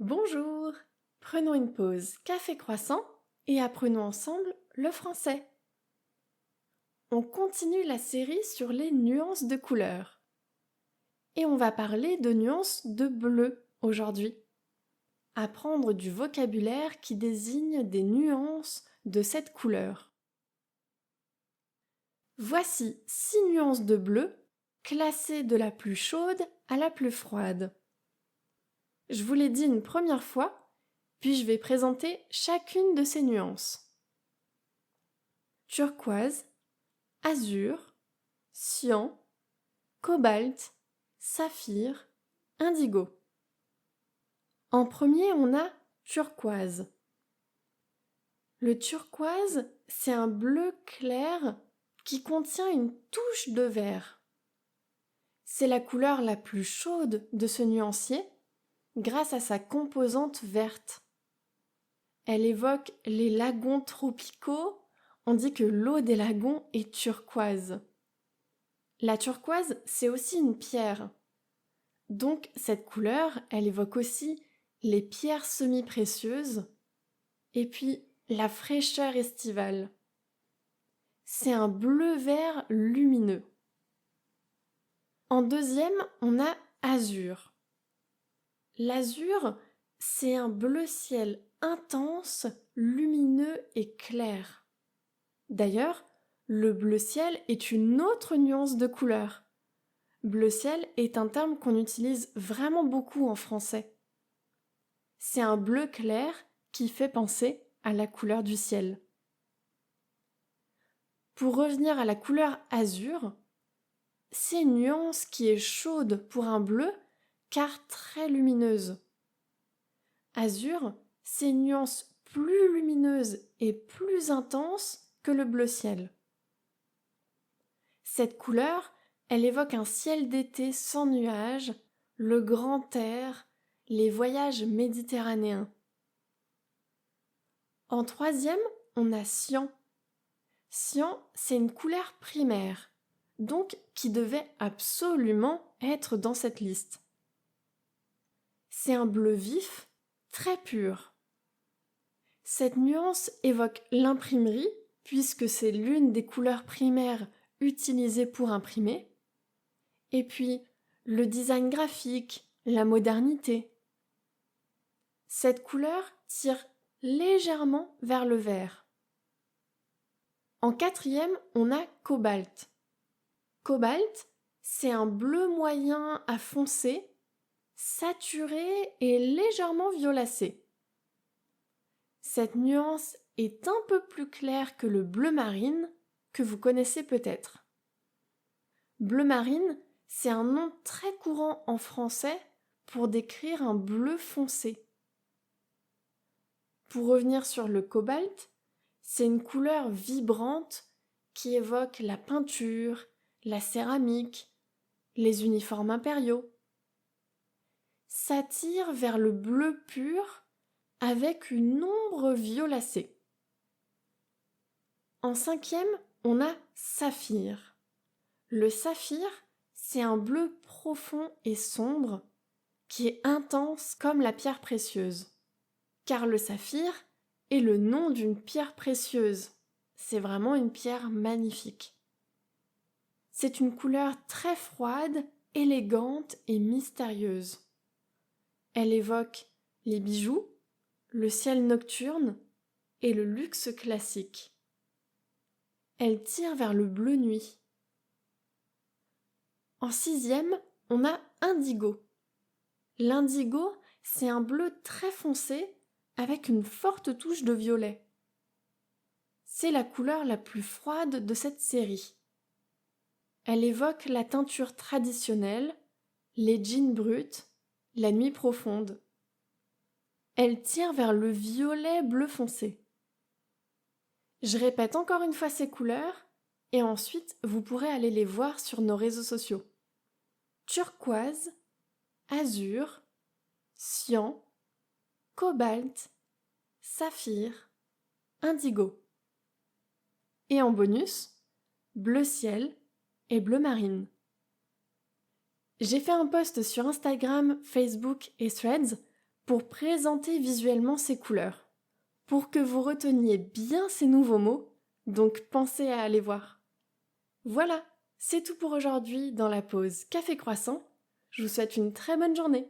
Bonjour! Prenons une pause café croissant et apprenons ensemble le français. On continue la série sur les nuances de couleurs. Et on va parler de nuances de bleu aujourd'hui. Apprendre du vocabulaire qui désigne des nuances de cette couleur. Voici 6 nuances de bleu classées de la plus chaude à la plus froide. Je vous l'ai dit une première fois, puis je vais présenter chacune de ces nuances. Turquoise, azur, cyan, cobalt, saphir, indigo. En premier, on a turquoise. Le turquoise, c'est un bleu clair qui contient une touche de vert. C'est la couleur la plus chaude de ce nuancier grâce à sa composante verte. Elle évoque les lagons tropicaux. On dit que l'eau des lagons est turquoise. La turquoise, c'est aussi une pierre. Donc cette couleur, elle évoque aussi les pierres semi-précieuses et puis la fraîcheur estivale. C'est un bleu-vert lumineux. En deuxième, on a azur. L'azur, c'est un bleu ciel intense, lumineux et clair. D'ailleurs, le bleu ciel est une autre nuance de couleur. Bleu ciel est un terme qu'on utilise vraiment beaucoup en français. C'est un bleu clair qui fait penser à la couleur du ciel. Pour revenir à la couleur azur, c'est une nuance qui est chaude pour un bleu car très lumineuse. Azur, c'est une nuance plus lumineuse et plus intense que le bleu ciel. Cette couleur, elle évoque un ciel d'été sans nuages, le grand air, les voyages méditerranéens. En troisième, on a cyan. Cyan, c'est une couleur primaire, donc qui devait absolument être dans cette liste. C'est un bleu vif, très pur. Cette nuance évoque l'imprimerie, puisque c'est l'une des couleurs primaires utilisées pour imprimer, et puis le design graphique, la modernité. Cette couleur tire légèrement vers le vert. En quatrième, on a cobalt. Cobalt, c'est un bleu moyen à foncé, saturé et légèrement violacé. Cette nuance est un peu plus claire que le bleu marine, que vous connaissez peut-être. Bleu marine, c'est un nom très courant en français pour décrire un bleu foncé. Pour revenir sur le cobalt, c'est une couleur vibrante qui évoque la peinture, la céramique, les uniformes impériaux. Ça tire vers le bleu pur avec une ombre violacée. En cinquième, on a saphir. Le saphir, c'est un bleu profond et sombre qui est intense comme la pierre précieuse. Car le saphir est le nom d'une pierre précieuse. C'est vraiment une pierre magnifique. C'est une couleur très froide, élégante et mystérieuse. Elle évoque les bijoux, le ciel nocturne et le luxe classique. Elle tire vers le bleu nuit. En sixième, on a indigo. L'indigo, c'est un bleu très foncé avec une forte touche de violet. C'est la couleur la plus froide de cette série. Elle évoque la teinture traditionnelle, les jeans bruts, la nuit profonde. Elle tire vers le violet bleu foncé. Je répète encore une fois ces couleurs et ensuite vous pourrez aller les voir sur nos réseaux sociaux. Turquoise, azur, cyan, cobalt, saphir, indigo. Et en bonus, bleu ciel et bleu marine. J'ai fait un post sur Instagram, Facebook et Threads pour présenter visuellement ces couleurs, pour que vous reteniez bien ces nouveaux mots, donc pensez à aller voir. Voilà, c'est tout pour aujourd'hui dans la pause Café Croissant. Je vous souhaite une très bonne journée.